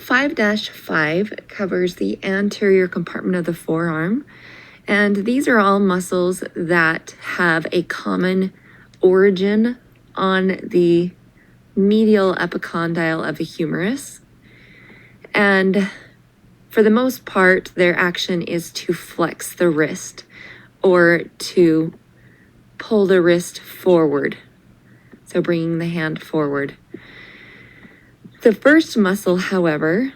5-5 covers the anterior compartment of the forearm, and these are all muscles that have a common origin on the medial epicondyle of the humerus. And for the most part, their action is to flex the wrist or to pull the wrist forward. So bringing the hand forward. The first muscle, however,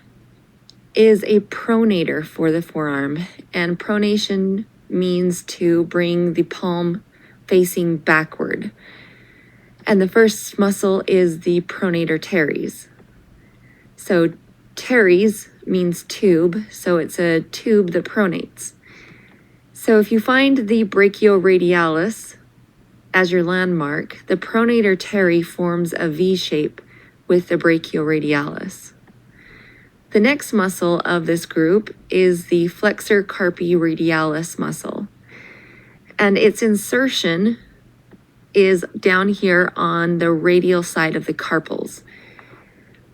is a pronator for the forearm, and pronation means to bring the palm facing backward. And the first muscle is the pronator teres. So teres means tube, so it's a tube that pronates. So if you find the brachioradialis as your landmark, the pronator teri forms a V shape with the brachioradialis. The next muscle of this group is the Flexor Carpi radialis muscle, and its insertion is down here on the radial side of the carpals.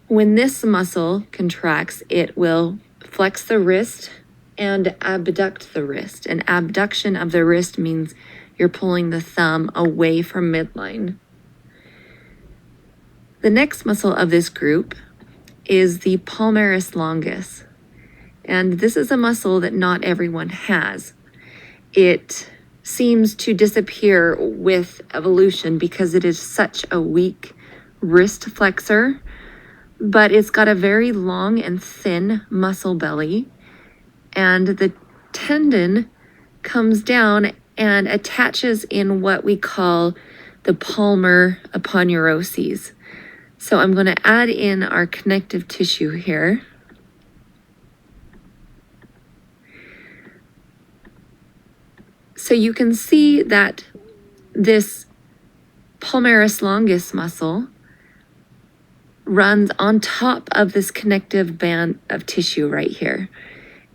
When this muscle contracts, it will flex the wrist and abduct the wrist. An abduction of the wrist means you're pulling the thumb away from midline. The next muscle of this group is the Palmaris longus, and this is a muscle that not everyone has. It seems to disappear with evolution because it is such a weak wrist flexor, but it's got a very long and thin muscle belly, and the tendon comes down and attaches in what we call the palmar aponeuroses. So I'm going to add in our connective tissue here. So you can see that this Palmaris longus muscle runs on top of this connective band of tissue right here.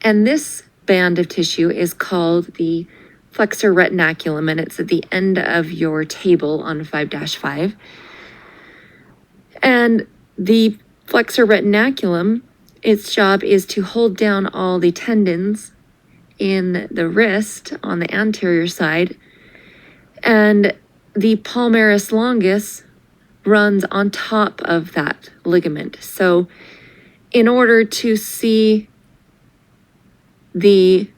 And this band of tissue is called the flexor retinaculum, and it's at the end of your table on 5-5. And the flexor retinaculum, its job is to hold down all the tendons in the wrist on the anterior side, and the palmaris longus runs on top of that ligament. So in order to see the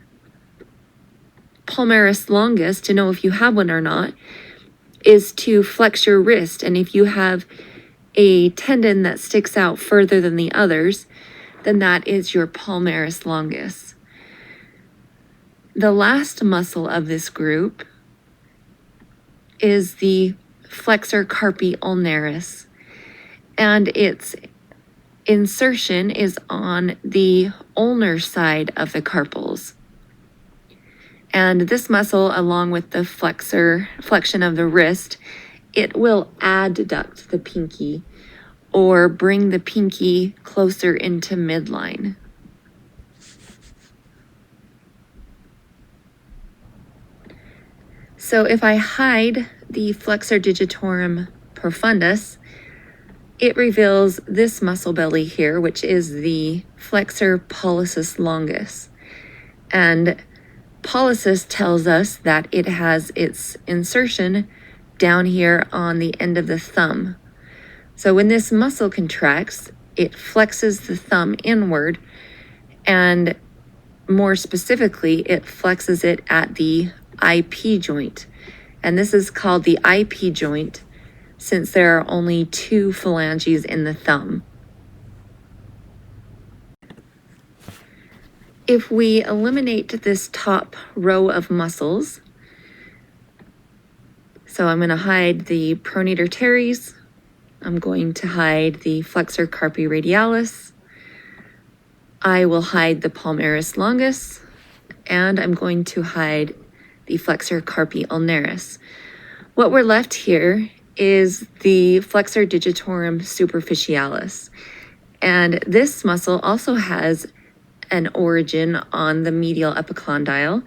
palmaris longus, to know if you have one or not, is to flex your wrist. And if you have a tendon that sticks out further than the others, then that is your palmaris longus. The last muscle of this group is the Flexor Carpi Ulnaris, and its insertion is on the ulnar side of the carpals. And this muscle, along with the flexion of the wrist, it will adduct the pinky or bring the pinky closer into midline. So if I hide the Flexor Digitorum Profundus, it reveals this muscle belly here, which is the Flexor Pollicis longus. And Pollicis tells us that it has its insertion down here on the end of the thumb. So when this muscle contracts, it flexes the thumb inward, and more specifically, it flexes it at the IP joint. And this is called the IP joint since there are only 2 phalanges in the thumb. If we eliminate this top row of muscles, so I'm going to hide the pronator teres, I'm going to hide the Flexor Carpi radialis, I will hide the palmaris longus, and I'm going to hide the Flexor Carpi ulnaris. What we're left here is the Flexor Digitorum superficialis. And this muscle also has an origin on the medial epicondyle.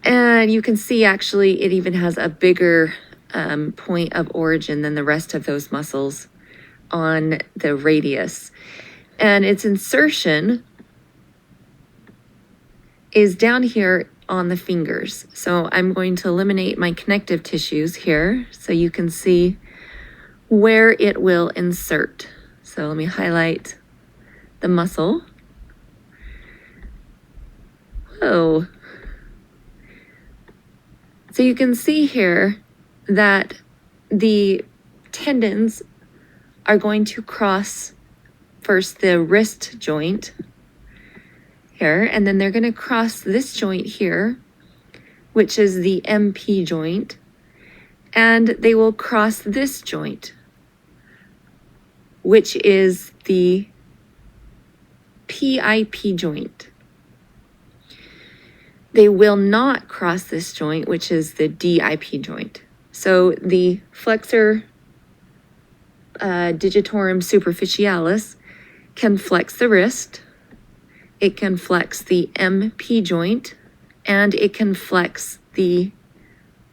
And you can see actually it even has a bigger point of origin than the rest of those muscles on the radius. And its insertion is down here on the fingers. So I'm going to eliminate my connective tissues here so you can see where it will insert. So let me highlight the muscle. Whoa. So you can see here that the tendons are going to cross first the wrist joint here, and then they're going to cross this joint here, which is the MP joint, and they will cross this joint, which is the PIP joint. They will not cross this joint, which is the DIP joint. So the flexor digitorum superficialis can flex the wrist, it can flex the MP joint, and it can flex the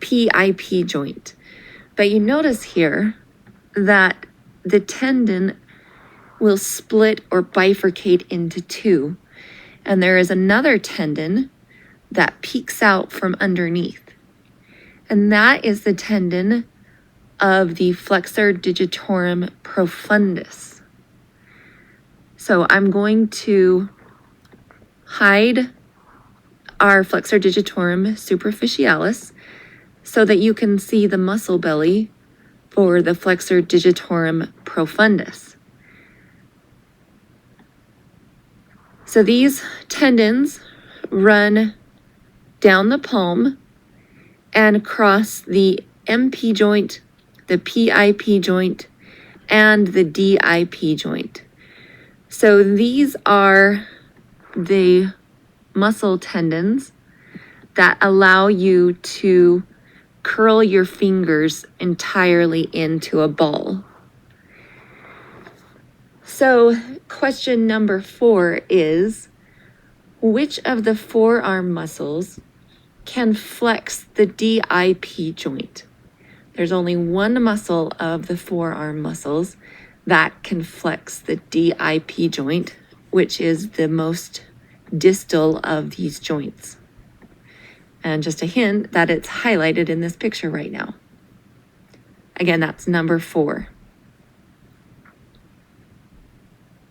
PIP joint. But you notice here that the tendon will split or bifurcate into two, and there is another tendon that peeks out from underneath. And that is the tendon of the flexor digitorum profundus. So I'm going to hide our flexor digitorum superficialis so that you can see the muscle belly for the flexor digitorum profundus. So these tendons run down the palm and cross the MP joint, the PIP joint, and the DIP joint. So these are the muscle tendons that allow you to curl your fingers entirely into a ball. So question number 4 is, which of the forearm muscles can flex the DIP joint? There's only one muscle of the forearm muscles that can flex the DIP joint, which is the most distal of these joints. And just a hint that it's highlighted in this picture right now. Again, that's number 4.